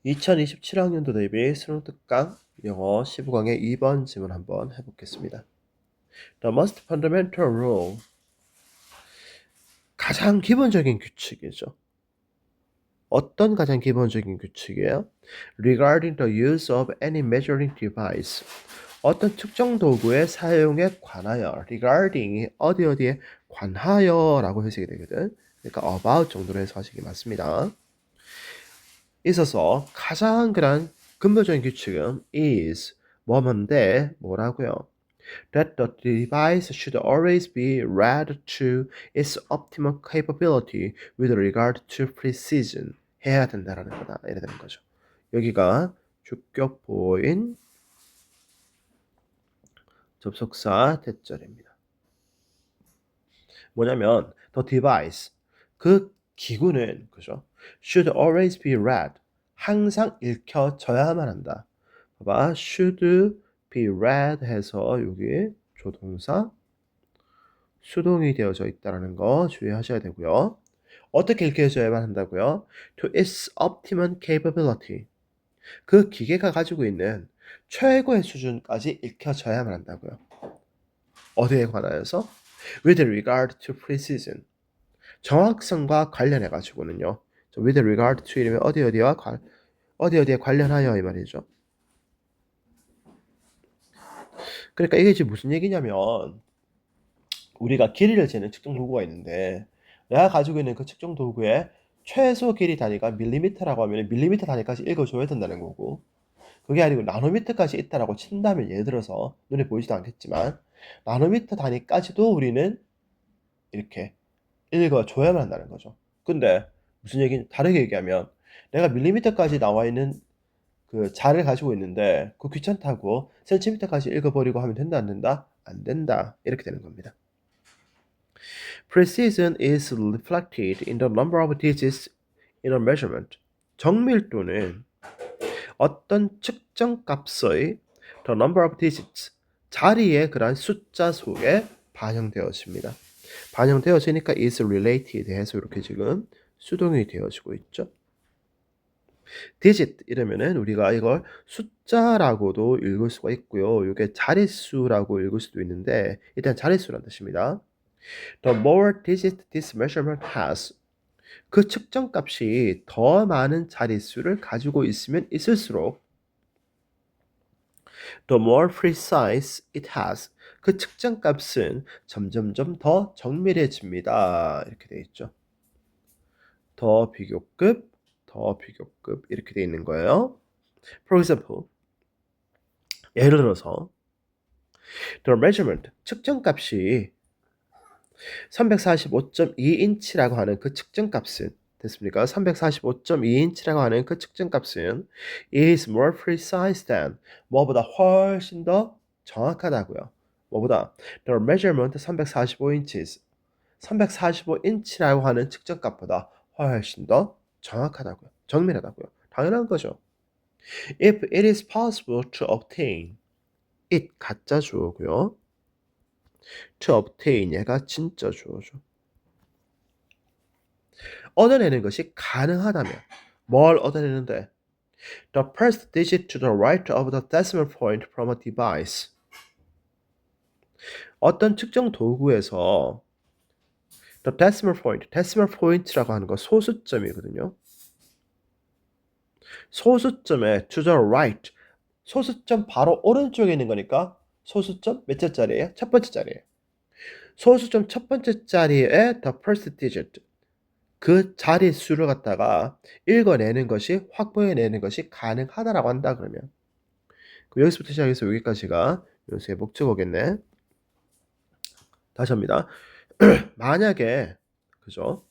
2027학년도 대비 수능 특강 영어 15강의 2번 질문 한번 해보겠습니다. The most fundamental rule, 가장 기본적인 규칙이죠. 어떤 가장 기본적인 규칙이에요? Regarding the use of any measuring device, 어떤 특정 도구의 사용에 관하여, regarding이 어디에 관하여 라고 해석이 되거든. 그러니까 about 정도로 해석하시기 맞습니다. 있어서 가장 그런 근본적인 규칙은 is 뭐라고요? That the device should always be read to its optimal capability with regard to precision. 해야 된다라는 거다. 이래 되는 거죠. 여기가 주격 보인 접속사 대절입니다. 뭐냐면 the device, 그 기구는 그죠? should always be read, 항상 읽혀져야만 한다. 봐봐, should be read 해서 여기 조동사 수동이 되어져 있다는 거 주의하셔야 되고요. 어떻게 읽혀져야만 한다고요? To its optimum capability, 그 기계가 가지고 있는 최고의 수준까지 읽혀져야만 한다고요. 어디에 관하여서? With regard to precision, 정확성과 관련해 가지고는요. with regard to 이러면 어디에 관련하여 이 말이죠. 그러니까 이게 지금 무슨 얘기냐면 우리가 길이를 재는 측정 도구가 있는데 내가 가지고 있는 그 측정 도구의 최소 길이 단위가 밀리미터라고 하면 밀리미터 단위까지 읽어줘야 된다는 거고, 그게 아니고 나노미터까지 있다라고 친다면 예를 들어서 눈에 보이지도 않겠지만 나노미터 단위까지도 우리는 이렇게 읽어줘야만 한다는 거죠. 근데 무슨 얘기, 다르게 얘기하면 내가 밀리미터까지 나와 있는 그 자를 가지고 있는데 그 귀찮다고 센티미터까지 읽어버리고 하면 된다 안 된다? 안 된다. 이렇게 되는 겁니다. Precision is reflected in the number of digits in a measurement. 정밀도는 어떤 측정 값의 the number of digits, 자리의 그러한 숫자 속에 반영되어집니다. 반영되어지니까 is related 해서 이렇게 지금 수동이 되어지고 있죠. digit 이러면은 우리가 이걸 숫자라고도 읽을 수가 있고요. 이게 자릿수라고 읽을 수도 있는데 일단 자릿수란 뜻입니다. The more digits this measurement has, 그 측정 값이 더 많은 자릿수를 가지고 있으면 있을수록 the more precise it has, 그 측정 값은 점점점 더 정밀해집니다. 이렇게 되어 있죠. 더 비교급 이렇게 되어 있는 거예요. For example, 예를 들어서 the measurement, 측정 값이 345.2인치라고 하는 그 측정 값은 됐습니까? 345.2인치라고 하는 그 측정 값은 is more precise than, 뭐보다 훨씬 더 정확하다고요. 뭐보다 the measurement 345inches, 345인치라고 하는 측정 값보다 훨씬 더 정확하다고요. 정밀하다고요. 당연한 거죠. If it is possible to obtain, it 가짜 주어고요. to obtain, 얘가 진짜 주어죠. 얻어내는 것이 가능하다면 뭘 얻어내는데? The first digit to the right of the decimal point from a device. 어떤 측정 도구에서 the decimal point라고 하는 거 소수점이거든요. 소수점에 to the right, 소수점 바로 오른쪽에 있는 거니까 소수점 몇째 자리예요? 첫 번째 자리예요. 소수점 첫 번째 자리에 the first digit, 그 자릿수를 갖다가 읽어내는 것이, 확보해내는 것이 가능하다라고 한다 그러면 여기서부터 시작해서 여기까지가 요새 목적어겠네. 다시 합니다. 만약에 그죠?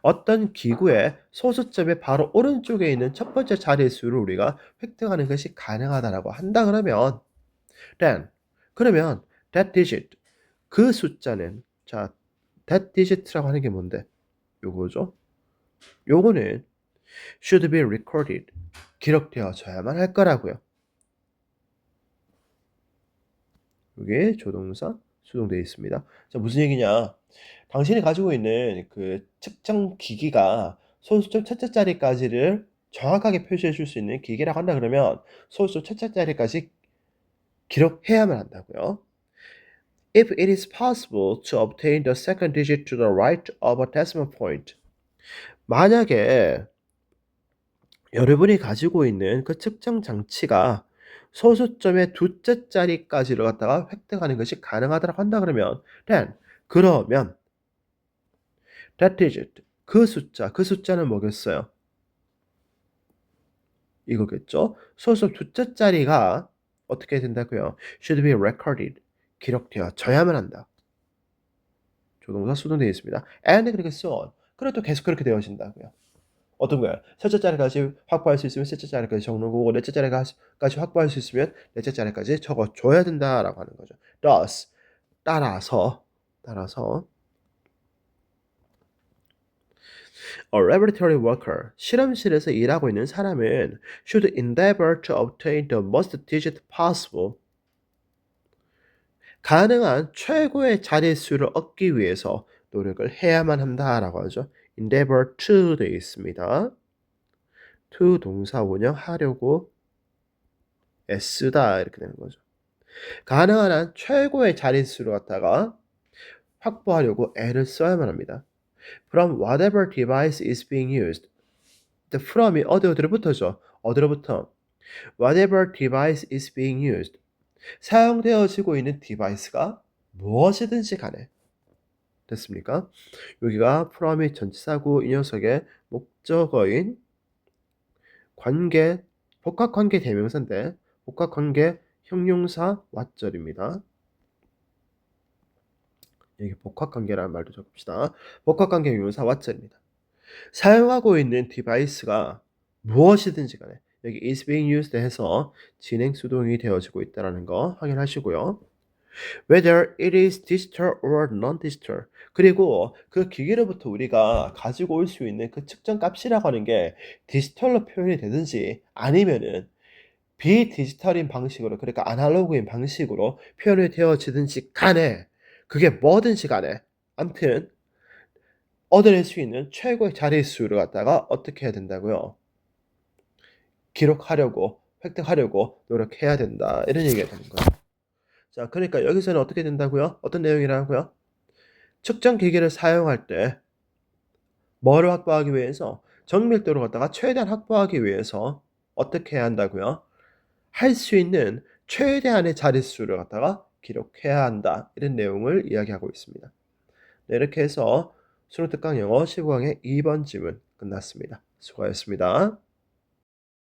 어떤 기구의 소수점의 바로 오른쪽에 있는 첫 번째 자릿수를 우리가 획득하는 것이 가능하다라고 한다 그러면 then, 그러면 that digit, 그 숫자는, 자 that digit라고 하는 게 뭔데? 요거죠. 요거는 should be recorded, 기록되어져야만 할 거라고요. 여기 조동사 수동되어 있습니다. 자, 무슨 얘기냐? 당신이 가지고 있는 그 측정 기기가 소수점 첫째 자리까지를 정확하게 표시해 줄 수 있는 기계라고 한다 그러면 소수 첫째 자리까지 기록해야만 한다고요. If it is possible to obtain the second digit to the right of a decimal point. 만약에 여러분이 가지고 있는 그 측정 장치가 소수점의 두째 자리까지를 갖다가 획득하는 것이 가능하다고 한다 그러면 then 그러면 that digit 그 숫자는 뭐겠어요? 이거겠죠? 소수 두째 자리가 어떻게 된다고요? should be recorded 기록되어져야만 한다. 조동사 수동되어 있습니다. and 그렇게 so on. 그래도 계속 그렇게 되어진다고요. 어떤 거야? 셋째 자리까지 확보할 수 있으면 셋째 자리까지 적는 거고 넷째 자리까지 확보할 수 있으면 넷째 자리까지 적어줘야 된다라고 하는 거죠. Thus 따라서 a laboratory worker 실험실에서 일하고 있는 사람은 should endeavor to obtain the most digit possible 가능한 최고의 자릿수를 얻기 위해서 노력을 해야만 한다라고 하죠. endeavor to 되어 있습니다. to 동사 원형 하려고 애쓰다 이렇게 되는 거죠. 가능한 한 최고의 자릿수를 갖다가 확보하려고 애를 써야만 합니다. From whatever device is being used. The from이 어디로부터죠? 어디로부터? Whatever device is being used. 사용되어지고 있는 디바이스가 무엇이든지 간에 됐습니까? 여기가 from이 전치사고 이 녀석의 목적어인 관계 복합관계 대명사인데 복합관계 형용사 what절입니다. 여기 복합관계라는 말도 적읍시다. 복합관계 형용사 what절입니다. 사용하고 있는 디바이스가 무엇이든지 간에 여기 is being used 해서 진행 수동이 되어지고 있다는 거 확인하시고요. Whether it is digital or non-digital. 그리고 그 기계로부터 우리가 가지고 올 수 있는 그 측정 값이라고 하는 게 디지털로 표현이 되든지 아니면은 비디지털인 방식으로 그러니까 아날로그인 방식으로 표현이 되어지든지 간에 그게 뭐든지 간에 아무튼 얻어낼 수 있는 최고의 자릿수를 갖다가 어떻게 해야 된다고요? 기록하려고 획득하려고 노력해야 된다 이런 얘기가 되는 거예요. 자, 그러니까 여기서는 어떻게 된다고요? 어떤 내용이라고요? 측정 기기를 사용할 때 뭐를 확보하기 위해서 정밀도를 갖다가 최대한 확보하기 위해서 어떻게 해야 한다고요? 할 수 있는 최대한의 자릿수를 갖다가 기록해야 한다 이런 내용을 이야기하고 있습니다. 네, 이렇게 해서 수능 특강 영어 15강의 2번 지문 끝났습니다. 수고하셨습니다.